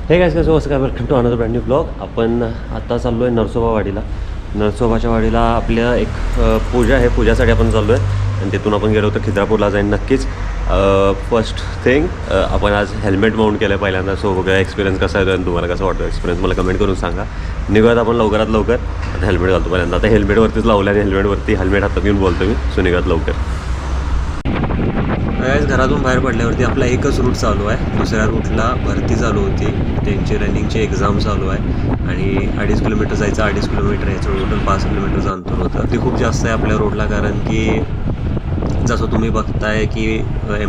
हे काय कसं असं काय welcome to another brand new blog. आपण आता चाललो आहे नरसोबा वाडीला. नरसोबाच्या वाडीला आपल्या एक पूजा आहे, पूजासाठी आपण चाललो आहे आणि तिथून आपण गेलो होतो खिद्रापूरला जाईन नक्कीच. फर्स्ट थिंग आपण आज हेल्मेट माउंट केलं आहे पहिल्यांदा. सो बघा एक्सपिरियन्स कसा आहे आणि तुम्हाला कसं वाटतं एक्सपिरियन्स मला कमेंट करून सांगा. निघत आपण लवकरात लवकर. आता हेल्मेट घालतो पहिल्यांदा. आता हेल्मेटवरतीच लावलं आणि हेल्मेटवरती हेल्मेट हातात घेऊन बोलतो मी. सो निघत लवकर. घरातून बाहेर पडल्यावरती आपला एकच रूट चालू आहे. दुसऱ्या रूटला भरती चालू होती, त्यांची रनिंगची एक्झाम चालू आहे आणि 2.5 किलोमीटर जायचं, 2.5 किलोमीटर यायचं, टोटल 5 किलोमीटरचं अंतर होतं. ते खूप जास्त आहे आपल्या रोडला, कारण की जसं तुम्ही बघताय की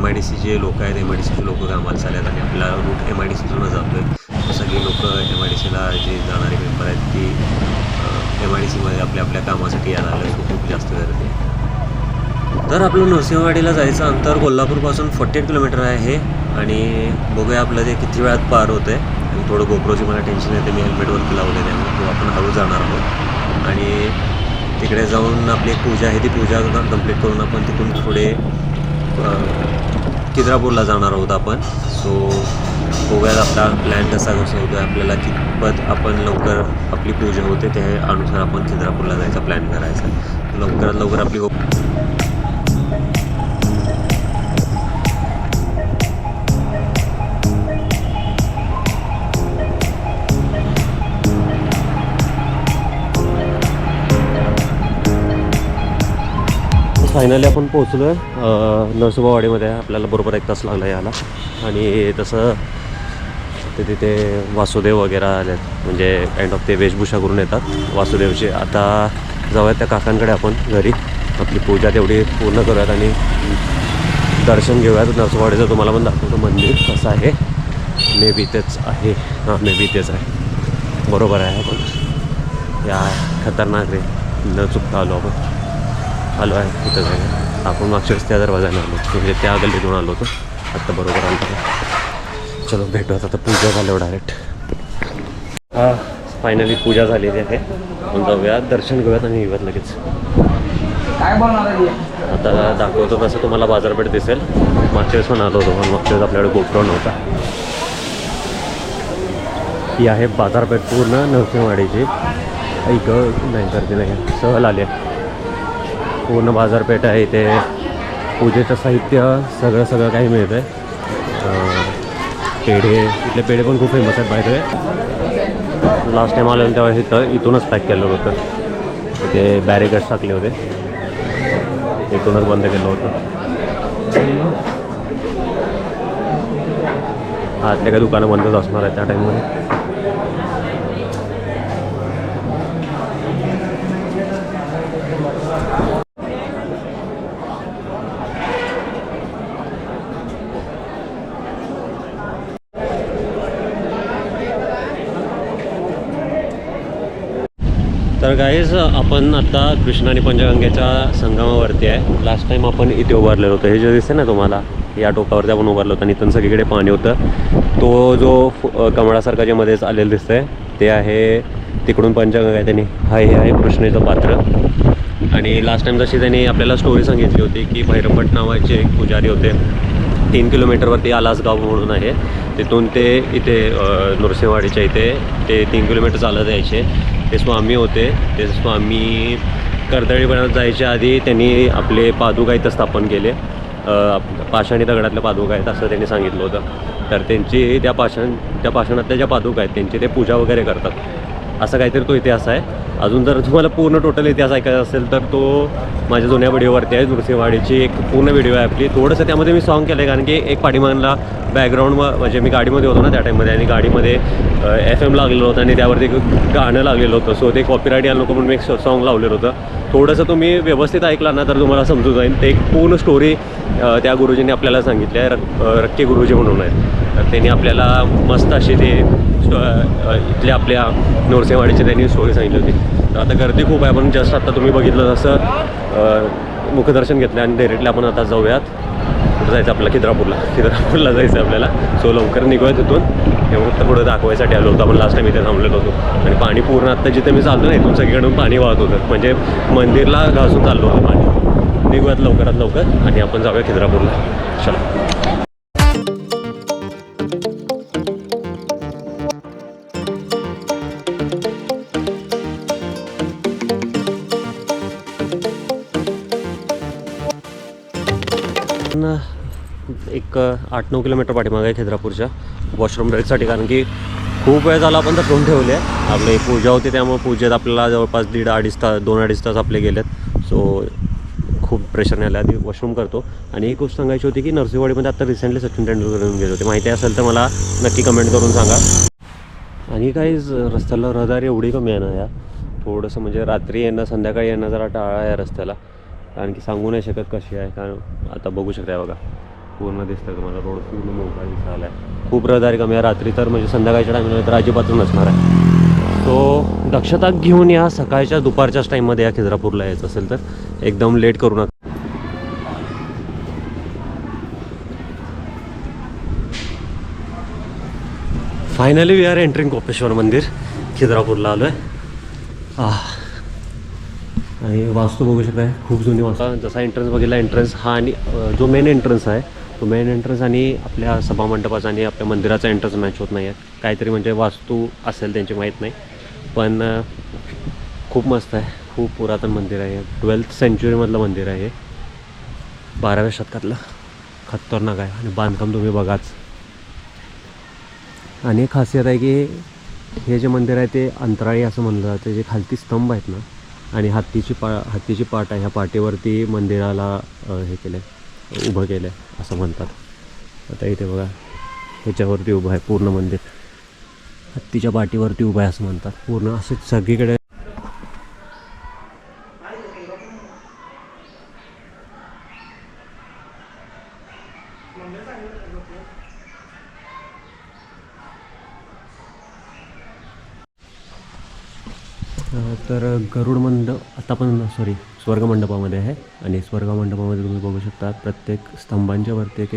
MIDCचे लोक आहेत, MIDCचे लोक कामाला चालत आणि आपला रूट MIDCतूनच जातो आहे. सगळी लोक MIDCला जे जाणारे मेंबर आहेत ती MIDCमध्ये आपल्या कामासाठी यायला आलं. सो खूप जास्त गर्दी आहे. तर आपलं नरसिंहवाडीला जायचं अंतर कोल्हापूरपासून 48 किलोमीटर आहे आणि बघूया आपलं ते किती वेळात पार होतं आहे. आणि थोडं गोप्रोची मला टेन्शन येते, मी हेल्मेटवरती लावले त्यामुळे तो आपण हळू जाणार आहोत आणि तिकडे जाऊन आपली एक पूजा आहे, ती पूजा कंप्लीट करून आपण तिथून पुढे खिद्रापूरला जाणार आहोत आपण. सो बघूयात आपला प्लॅन कसा होतो आहे, आपल्याला कितपत आपण लवकर आपली पूजा होते त्या अनुसार आपण खिद्रापूरला जायचा प्लॅन करायचा. लवकरात लवकर आपली फायनली आपण पोहोचलो आहे नरसोबावाडीमध्ये. आपल्याला बरोबर 1 तास लागला यायला आणि तसं तिथे वासुदेव वगैरे आले, म्हणजे काइंड ऑफ ते वेशभूषा करून येतात वासुदेवचे. आता जाऊयात त्या काकांकडे आपण घरी, आपली पूजा तेवढी पूर्ण करूयात आणि दर्शन घेऊयात नरसोबावाडीचं. तुम्हाला पण दाखवतो मंदिर कसं आहे. मे बी तेच आहे, हां मे बी तेच आहे, बरोबर आहे. आपण या खतरनाक रे न चुकता आलो आहे तिथं जायला. आपण मागच्या वेळेस त्या दरवाजाने आलो, म्हणजे त्या गल्लीतून आलो होतो. आत्ता बरोबर आलो. चलो भेटूयात आता पूजा झाल्यावर डायरेक्ट. हां फायनली पूजा झालेली आहे. आपण जाऊयात, दर्शन घेऊयात आणि येऊयात लगेच. काय बनवणार आहे आता दाखवतो तसं तुम्हाला बाजारपेठ दिसेल. मागच्या वेळेस पण आलो होतो, पण मागच्या वेळेस आपल्याकडे गोप्रो नव्हता. ही आहे बाजारपेठ पूर्ण नरसिंहवाडीची. ऐक नाही करते नाही सहल आली आहे. पूर्ण बाजारपेठ आहे इथे. पूजेचं साहित्य सगळं काही मिळतं आहे. पेढे, इथले पेढे पण खूप फेमस आहेत बाहेर. लास्ट टाईम आलेलं तेव्हा इथूनच पॅक केलं होतं. इथे बॅरिकेड्स टाकले होते, इथूनच बंद केलं होतं. आतले काही दुकानं बंदच असणार आहे त्या टाईममध्ये. तर गाईज आपण आता कृष्णा आणि पंचगंगेच्या संगमावरती आहे. लास्ट टाईम आपण इथे उभारलेलो होतो. हे जे दिसते ना तुम्हाला, या टोकावरती आपण उभारलो होतो आणि इथून सगळीकडे पाणी होतं. तो जो कमळासारखा जे मध्येच आलेलं दिसतंय ते आहे तिकडून पंचगंगा आहे. त्यांनी हे आहे कृष्णेचं पात्र. आणि लास्ट टाईम जशी त्यांनी आपल्याला स्टोरी सांगितली होती की भैरवपट नावाचे एक पुजारी होते, 3 किलोमीटरवरती आलासगाव म्हणून आहे, तिथून ते इथे नरसिंहवाडीच्या इथे ते 3 किलोमीटर चालत यायचे. ते स्वामी होते. ते स्वामी कर्दळीपर्यंत जायच्या आधी त्यांनी आपले पादुका इथं स्थापन केले. पाषाणी दगडातल्या पादुका आहेत असं त्यांनी सांगितलं होतं. तर त्यांची त्या पाषाणातल्या ज्या पादुका आहेत त्यांची ते पूजा वगैरे करतात, असं काहीतरी तो इतिहास आहे. अजून जर तुम्हाला पूर्ण टोटल इतिहास ऐकायचा असेल तर तो माझ्या जुन्या व्हिडिओवरती आहे. नरसिंहवाडीची एक पूर्ण व्हिडिओ आहे आपली. थोडंसं त्यामध्ये मी सॉन्ग केलं आहे, कारण की एक पाठीमागला बॅकग्राऊंड म्हणजे मी गाडीमध्ये होतो ना त्या टाईममध्ये, आणि गाडीमध्ये FM लागलेलं होतं आणि त्यावरती गाणं लागलेलं होतं. सो ते कॉपीराईट यायला नको म्हणून मी एक सॉन्ग लावलेलं होतं. थोडंसं तुम्ही व्यवस्थित ऐकला ना तर तुम्हाला समजून जाईल. ते एक पूर्ण स्टोरी त्या गुरुजींनी आपल्याला सांगितली आहे. रक्के गुरुजी म्हणून आहेत. तर त्यांनी आपल्याला मस्त अशी ते इथल्या आपल्या नरसिंहवाडीची त्यांनी स्टोरी सांगितली होती. तर आता गर्दी खूप आहे. आपण जस्ट आता तुम्ही बघितलं तसं मुखदर्शन घेतलं आणि डायरेक्टली आपण आता जाऊयात. कुठं जायचं आपल्याला? खिद्रापूरला जायचं आपल्याला. सो लवकर निघूयात तिथून. एवढं तर पुढं दाखवायसाठी आलो होतो आपण. लास्ट टाईम इथे थांबलेलो होतो आणि पाणी पूर्ण आत्ता जिथे मी चालतो ना इथून सगळीकडून पाणी वाहत होतं, म्हणजे मंदिरला घासून चाललो होतं पाणी. निघूयात लवकरात लवकर आणि आपण जाऊया खिद्रापूरला. चला. एक 8-9 किलोमीटर पाठीमागे आहे खिद्रापूरच्या वॉशरूम ब्रेकसाठी, कारण की खूप वेळ झाला आपण तर ठेवून ठेवले आहे. आपली पूजा होती त्यामुळे पूजेत आपल्याला जवळपास 1.5-2.5 तास 2-2.5 तास आपले गेलेत. सो खूप प्रेशर नाही आलं, आधी वॉशरूम करतो. आणि एक गोष्ट सांगायची होती की नरसिंहवाडीमध्ये आता रिसेंटली सचिन तेंडुलकर येऊन गेले होते. माहिती असेल तर मला नक्की कमेंट करून सांगा. आणि काहीच रस्त्याला रहदारी एवढी कमी आहे ना या, थोडंसं म्हणजे रात्री येणं संध्याकाळी येणं जरा टाळा आहे रस्त्याला, कारण की सांगू नाही शकत कशी आहे. कारण आता बघू शकता बघा, पूर्ण दिसतं तुम्हाला रोड पूर्ण मोकळा दिसायला आहे. खूप रहदारी कमी आहे रात्री तर, म्हणजे संध्याकाळच्या टाईमला तर अजिबातच नसणार आहे. तो दक्षता घेऊन या, सकाळच्या दुपारच्याच टाईममध्ये या खिद्रापूरला यायचं असेल तर, एकदम लेट करू नका. Finally we are entering Kopeshwar मंदिर. खिद्रापूरला आलो आहे. आणि वास्तू बघू शकताय, खूप जुनी वास्तू. जसा एंट्रन्स बघितला एंट्रन्स हा, आणि जो मेन एंट्रन्स आहे तो मेन एंट्रन्स आणि आपल्या सभामंडपाचा आणि आपल्या मंदिराचा एंट्रन्स मॅच होत नाही आहे. काहीतरी म्हणजे वास्तू असेल त्यांची माहीत नाही, पण खूप मस्त आहे. खूप पुरातन मंदिर आहे. 12th सेंचुरीमधलं मंदिर आहे. 12व्या शतकातलं. खतरनाक आहे आणि बांधकाम तुम्ही बघाच. आणि एक खासियत आहे की हे जे मंदिर आहे ते अंतराळी असं म्हणलं जातं. जे खालती स्तंभ आहेत ना आणि हत्तीची पाट आहे, ह्या पाटीवरती मंदिराला हे केलं आहे, उभं केलं आहे असं म्हणतात. आता इथे बघा, ह्याच्यावरती उभं आहे पूर्ण मंदिर, हत्तीच्या पाटीवरती उभं आहे असं म्हणतात. पूर्ण असं सगळीकडे तर गरुड आता आपण स्वर्गमंडपामध्ये आहे. आणि स्वर्गमंडपामध्ये तुम्ही बघू शकता प्रत्येक स्तंभांच्या वरती एक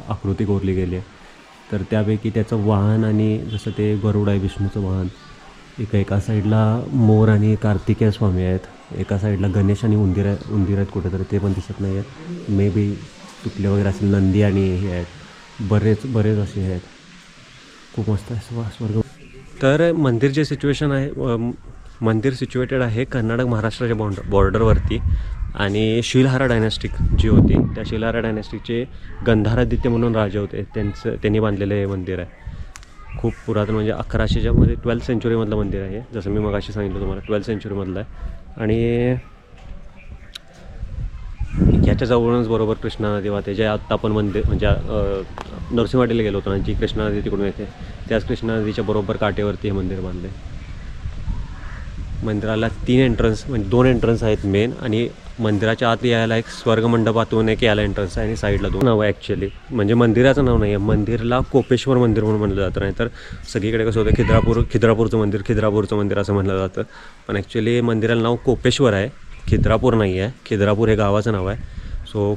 आकृती कोरली गेली आहे. तर त्यापैकी त्याचं वाहन, आणि जसं ते गरुड आहे विष्णूचं वाहन, एका साईडला मोर आणि कार्तिकेय स्वामी आहेत, एका साईडला गणेश आणि उंदीर आहेत कुठेतरी, ते पण दिसत नाही आहेत. मे बी तुटले वगैरे असेल. नंदी आणि हे आहेत, बरेच असे आहेत. खूप मस्त आहे स्वर्ग. तर मंदिर जे मंदिर सिच्युएटेड आहे कर्नाटक महाराष्ट्राच्या बॉर्डरवरती. आणि शिलहारा डायनॅस्टिक जी होती, त्या शिलहारा डायनॅस्टिकचे गंधारादित्य म्हणून राजे होते, त्यांनी बांधलेलं हे मंदिर आहे. खूप पुरातन, म्हणजे 1100च्या मध्ये 12th सेंचुरीमधलं मंदिर आहे. जसं मी मगाशी सांगितलं तुम्हाला 12th सेंचुरीमधलं आहे. आणि ह्याच्या जवळूनच बरोबर कृष्णा नदी वाहते, जे आत्ता आपण मंदिर म्हणजे नरसिंहवाडीला गेलो होतो ना, जी कृष्णा नदी तिकडून येते, त्याच कृष्णा नदीच्या बरोबर काठेवरती हे मंदिर बांधले. मंदिराला 3 एंट्रन्स, म्हणजे 2 एंट्रन्स आहेत मेन, आणि मंदिराच्या आत यायला एक स्वर्गमंडपातून एक यायला एंट्रन्स आहे, आणि साईडला 2 नाव आहे ॲक्च्युली. म्हणजे मंदिराचं नाव नाही आहे, मंदिरला कोपेश्वर मंदिर म्हणून म्हणलं जातं. नाही तर सगळीकडे कसं होतं खिद्रापूरचं मंदिर असं म्हणलं जातं. पण ॲक्च्युली मंदिराला नाव कोपेश्वर आहे, खिद्रापूर नाही आहे. खिद्रापूर हे गावाचं नाव आहे. सो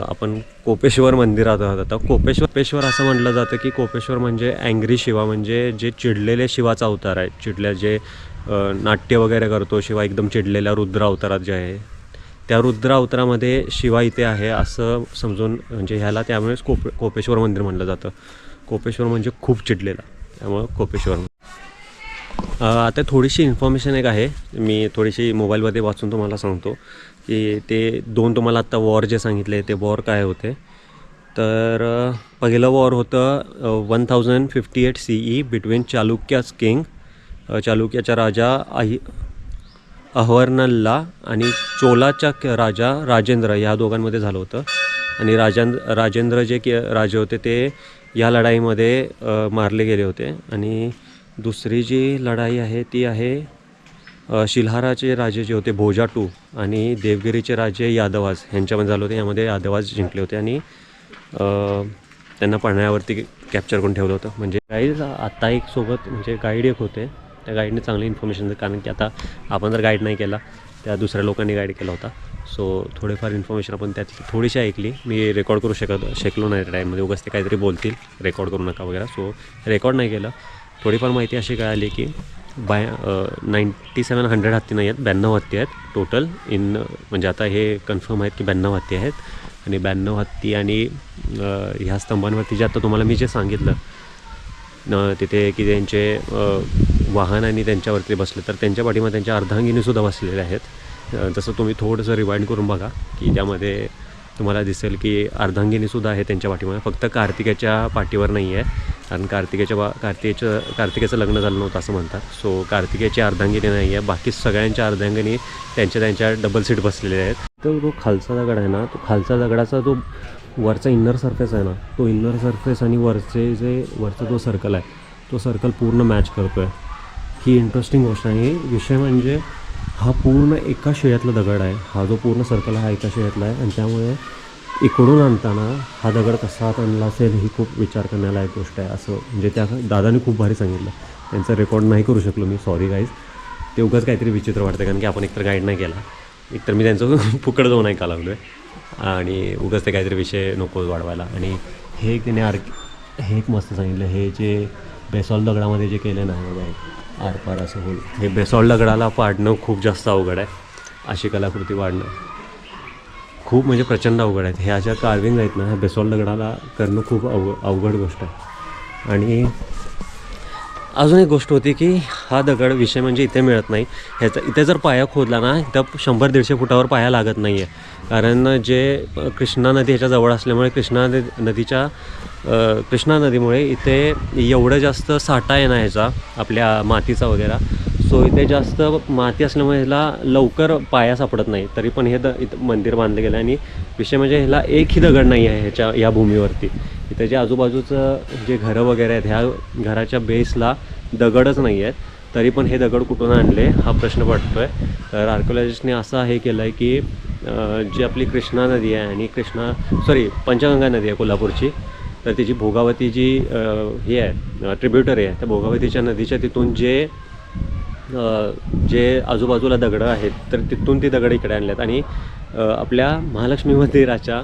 आपण कोपेश्वर मंदिरात आहोत आता. कोपेश्वर असं म्हटलं जातं की कोपेश्वर म्हणजे अँग्री शिवा, म्हणजे जे चिडलेले शिवाचा अवतार आहे. जे नाट्य वगैरे करतो शिवा, एकदम चिडलेल्या रुद्र अवतारात जे आहे, त्या रुद्र अवतारामध्ये शिवा इथे आहे असं समजून, म्हणजे ह्याला त्यामुळेच कोपेश्वर मंदिर म्हटलं जातं. कोपेश्वर म्हणजे खूप चिडलेला, त्यामुळं कोपेश्वर. आता थोडीशी इन्फॉर्मेशन एक आहे, मी थोडीशी मोबाईलमध्ये वाचून तुम्हाला सांगतो की ते 2 तुम्हाला आत्ता वॉर जे सांगितले ते वॉर काय होते. तर पहिलं वॉर होतं 1058 CE बिटवीन चालुक्याचा राजा अहवर्णनला आणि चोलाचा राजा राजेंद्र, ह्या दोघांमध्ये झालं होतं. आणि राजेंद्र जे राजे होते ते या लढाईमध्ये मारले गेले होते. आणि दुसरी जी लढाई आहे ती आहे शिल्हाराचे राजे जे होते भोजाटू आणि देवगिरीचे राजे यादवाज ह्यांच्यामध्ये झालं होते. यामध्ये यादवाज जिंकले होते आणि त्यांना पळण्यावरती कॅप्चर करून ठेवलं होतं. म्हणजे गाईड आत्ता एक सोबत, म्हणजे गाईड एक होते, त्या गाईडने चांगली इन्फॉर्मेशन दिली, कारण की आता आपण जर गाईड नाही केला, त्या दुसऱ्या लोकांनी गाईड केला होता. सो थोडेफार इन्फॉर्मेशन आपण त्यातली थोडीशी ऐकली. मी रेकॉर्ड करू शकलो नाही त्या टाईममध्ये, उगाच ते काहीतरी बोलतील रेकॉर्ड करू नका वगैरे, सो रेकॉर्ड नाही केलं. थोडीफार माहिती अशी काय आली की 9700 हत्ती नाही आहेत, 92 हत्ती आहेत टोटल म्हणजे आता हे कन्फर्म आहेत की 92 हत्ती आहेत. आणि 92 हत्ती आणि ह्या स्तंभांवरती जे आता तुम्हाला मी जे सांगितलं तिथे की त्यांचे वाहन आणि त्यांच्यावरती बसले, तर त्यांच्या पाठीमध्ये त्यांच्या अर्धांगिनीसुद्धा बसलेल्या आहेत. जसं तुम्ही थोडंसं रिवाइंड करून बघा की त्यामध्ये तुम्हाला दिसेल की अर्धांगिनीसुद्धा आहे त्यांच्या पाठीमागे, फक्त कार्तिकेच्या पाठीवर नाही आहे, कारण कार्तिकेचं लग्न झालं नव्हतं असं म्हणतात. सो कार्तिकेची अर्धांगिनी नाही आहे, बाकी सगळ्यांच्या अर्धांगिनी त्यांच्या डबल सीट बसलेल्या आहेत. तर जो खालचा दगड आहे ना, तो खालचा दगडाचा जो वरचा इन्नर सरफेस आहे ना, तो इन्नर सरफेस आणि वरचा जो सर्कल आहे तो सर्कल पूर्ण मॅच करतो आहे. ही इंटरेस्टिंग गोष्ट आहे. विषय म्हणजे हा पूर्ण एका शिळ्यातला दगड आहे. हा जो पूर्ण सर्कल हा एका शिळ्यातला आहे आणि त्यामुळे इकडून आणताना हा दगड कसा आत आणला असेल ही खूप विचार करण्यालायक गोष्ट आहे. असं म्हणजे त्या दादाने खूप भारी सांगितलं. त्यांचा रेकॉर्ड नाही करू शकलो मी, सॉरी गाईज. ते उगाच काहीतरी विचित्र वाटतं कारण की आपण एकतर गाईड नाही केला, एकतर मी त्यांचं फुकट जाऊन ऐका लागलो आहे आणि उगाच ते काहीतरी विषय नको वाढवायला. आणि हे एक त्याने हे एक मस्त सांगितलं, हे जे बेसॉल्ट दगडामध्ये जे केलं ना बघा आरपार असं होईल, हे बेसॉल्ट दगडाला पाडणं खूप जास्त अवघड आहे. अशी कलाकृती वाढणं खूप म्हणजे प्रचंड अवघड आहेत. ह्या ज्या कार्विंग आहेत ना, ह्या बेसॉल्ट दगडाला करणं खूप अवघड गोष्ट आहे. आणि अजून एक गोष्ट होती की हा दगड विषय म्हणजे इथे मिळत नाही. इथे जर पाया खोदला ना, इथं 100-150 फुटावर पाया लागत नाही आहे, कारण जे कृष्णा नदी ह्याच्या जवळ असल्यामुळे कृष्णा नदीमुळे इथे एवढं जास्त साठा आहे ना ह्याचा आपल्या मातीचा वगैरे. सो इथे जास्त माती असल्यामुळे ह्याला लवकर पाया सापडत नाही. तरी पण हे इथं मंदिर बांधलं गेलं आणि विषय म्हणजे ह्याला एकही दगड नाही आहे या भूमीवरती. इथे जे आजूबाजूचं जे घरं वगैरे आहेत ह्या घराच्या बेसला दगडच नाही आहेत. तरी पण हे दगड कुठून आणले हा प्रश्न पडतो आहे. तर आर्किओलॉजिस्टने असं हे केलं आहे की जी आपली कृष्णा नदी आहे आणि पंचगंगा नदी आहे कोल्हापूरची, तर तिची भोगावती जी हे आहे ट्रिब्युटरी आहे, त्या भोगावतीच्या नदीच्या तिथून जे आजूबाजूला दगडं आहेत तर तिथून ती दगड इकडे आणल्यात. आणि आपल्या महालक्ष्मी मंदिराच्या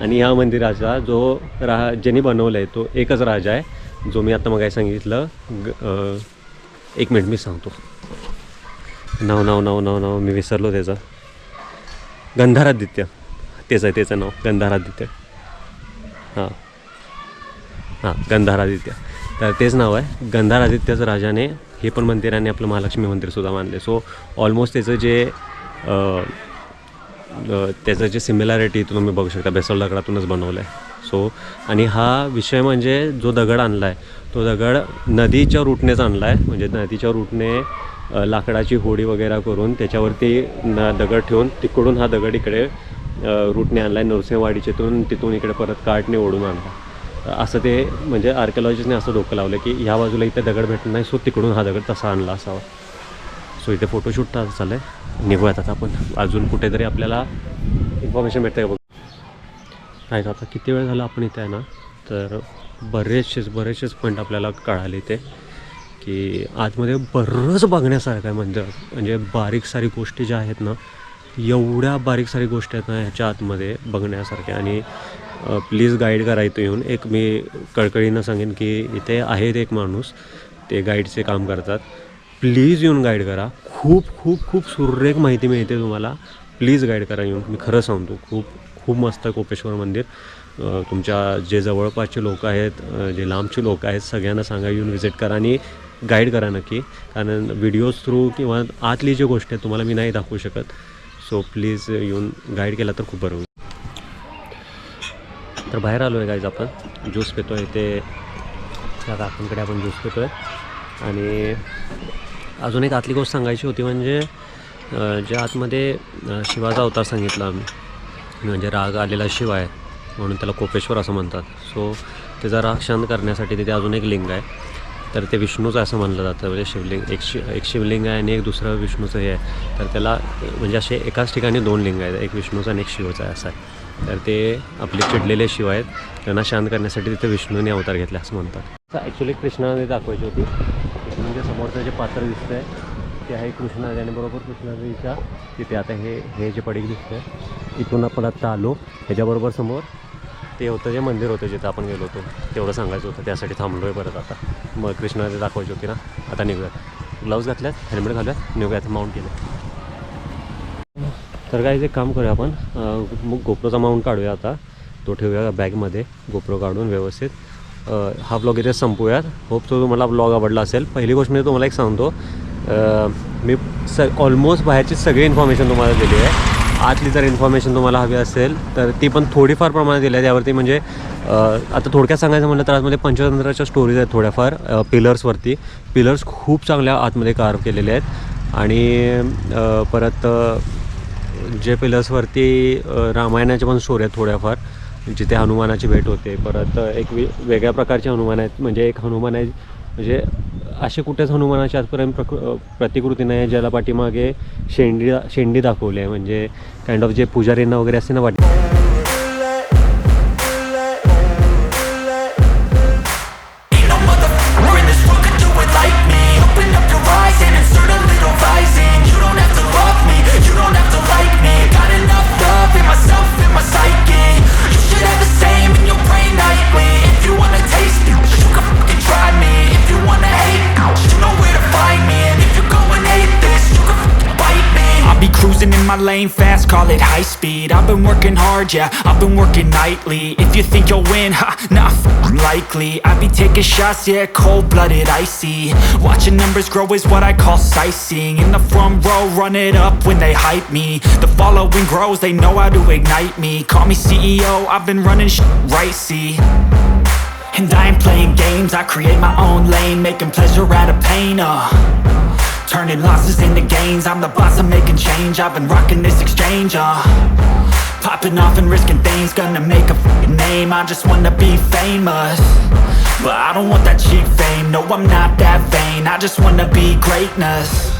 आणि ह्या मंदिराचा जो ज्यांनी बनवलं आहे तो एकच राजा आहे, जो मी आता मग काय सांगितलं. एक मिनिट मी सांगतो नाव मी विसरलो त्याचं. गंधारादित्य, त्याचं नाव गंधारादित्य. हां गंधारादित्य, तर तेच नाव आहे. गंधारादित्यच राजाने हे पण मंदिराने आपलं महालक्ष्मी मंदिरसुद्धा बांधले. सो ऑलमोस्ट त्याचं जे सिमिलॅरिटी तुम्ही बघू शकता, बेसॉल्ट दगडातूनच बनवलं आहे. सो आणि हा विषय म्हणजे जो दगड आणला आहे तो दगड नदीच्या रूटनेच आणला आहे. म्हणजे नदीच्या रूटने लाकडाची होडी वगैरे करून त्याच्यावरती दगड ठेवून तिकडून हा दगड इकडे रूटने आणला आहे. नरसिंहवाडीच्यातून तिथून इकडे परत कार्टने ओढून आणला. असं ते म्हणजे आर्किओलॉजिस्टने असं डोकं लावलं की ह्या बाजूला इथे दगड भेटत नाही, सो तिकडून हा दगड तसा आणला असावा. सो इथे फोटोशूट चाललं आहे. निघूयात आता आपण. अजून कुठेतरी आपल्याला इन्फॉर्मेशन भेटते का बघ. नाही का आता किती वेळ झाला आपण इथे आहे ना, तर बरेचसेच पॉईंट आपल्याला कळाले इथे की आतमध्ये बरंच बघण्यासारखं आहे मंदिरात. म्हणजे बारीक सारी गोष्टी ज्या आहेत ना, एवढ्या बारीक सारी गोष्टी आहेत ना ह्याच्या आतमध्ये बघण्यासारख्या. आणि प्लीज गाईड करा इथं येऊन. एक मी कळकळीनं सांगेन की इथे आहेत एक माणूस, ते गाईडचे काम करतात. प्लीज येऊन गाईड करा. खूप सुरेख माहिती मिळते तुम्हाला. प्लीज गाईड करा येऊन. मी खरं सांगतो खूप मस्त आहे कोपेश्वर मंदिर. तुमच्या जे जवळपासचे लोक आहेत, जे लांबचे लोक आहेत, सगळ्यांना सांगा येऊन व्हिजिट करा आणि गाईड करा नक्की. कारण व्हिडिओज थ्रू किंवा आतली जी गोष्ट आहे तुम्हाला मी नाही दाखवू शकत. सो प्लीज येऊन गाईड केला तर खूप बरं होईल. तर बाहेर आलो आहे गाईज, आपण ज्यूस पितो आहे. ते त्या काकांकडे आपण ज्यूस पितो आहे. आणि अजून एक आतली गोष्ट सांगायची होती म्हणजे जे आतमध्ये शिवाचा अवतार सांगितला आम्ही, म्हणजे राग आलेला शिव आहे म्हणून त्याला कोपेश्वर असं म्हणतात. सो त्याचा राग शांत करण्यासाठी तिथे अजून एक लिंग आहे, तर ते विष्णूचं असं म्हणलं जातं. म्हणजे शिवलिंग एक शिवलिंग आहे आणि एक दुसरं विष्णूचं हे आहे. तर त्याला म्हणजे असे एकाच ठिकाणी 2 लिंग आहेत, एक विष्णूचं आणि एक शिवचं आहे असं आहे. तर ते आपले चिडलेले शिव आहेत, त्यांना शांत करण्यासाठी तिथे विष्णूने अवतार घेतला असं म्हणतात. ॲक्च्युली कृष्णाने दाखवायची होती. म्हणजे समोरचं जे पात्र दिसतं आहे ते आहे कृष्णा नदी आणि बरोबर कृष्णा नदीच्या तिथे आता हे जे पडीक दिसतं आहे इथून आपण आत्ता आलो. ह्याच्याबरोबर समोर ते होतं जे मंदिर होतं जिथं आपण गेलो होतो, तेवढं सांगायचं होतं. त्यासाठी थांबलो आहे परत आता. मग कृष्णा नदी दाखवायची होती ना. आता निघूयात. ग्लव्ज घातल्यात, हेल्मेट घालूयात, निघूयात. माउंट केलं. तर काय एक काम करूया आपण, मग गोप्रोचा माउंट काढूया आता. तो ठेवूया बॅगमध्ये, गोप्रो काढून व्यवस्थित. हा ब्लॉग इथे संपूयात. होप तो तुम्हाला ब्लॉग आवडला असेल. पहिली गोष्ट मी तुम्हाला एक सांगतो, मी ऑलमोस्ट बाहेरची सगळी इन्फॉर्मेशन तुम्हाला दिली आहे. आतली जर इन्फॉर्मेशन तुम्हाला हवी असेल तर ती पण थोडीफार प्रमाणात दिली आहे त्यावरती. म्हणजे आता थोडक्यात सांगायचं म्हटलं तर आतमध्ये पंचतंत्राच्या स्टोरीज आहेत थोड्याफार पिलर्सवरती. पिलर्स खूप चांगल्या आतमध्ये कार्व केलेले आहेत. आणि परत जे पिलर्सवरती रामायणाच्या पण स्टोरी आहेत थोड्याफार, जिथे हनुमानाची भेट होते. परत एक वेगळ्या प्रकारचे हनुमान आहेत. म्हणजे एक हनुमान आहे म्हणजे असे कुठेच हनुमानाची आजपर्यंत प्रतिकृती नाही आहे ज्याला पाठीमागे शेंडी दाखवली आहे. म्हणजे काइंड ऑफ जे पुजारींना वगैरे असते ना Cruising in my lane fast, call it high speed. I've been working hard, yeah, I've been working nightly. If you think you'll win, ha, not likely. I be taking shots, yeah, cold-blooded, icy. Watching numbers grow is what I call sightseeing. In the front row, run it up when they hype me. The following grows, they know how to ignite me. Call me CEO, I've been running right, see. And I ain't playing games, I create my own lane, making pleasure out of pain, turning losses into gains. I'm the boss, I'm making change. I've been rocking this exchange, popping off and risking things. Gonna make a f***ing name. I just wanna be famous, but I don't want that cheap fame. No, I'm not that vain. I just wanna be greatness.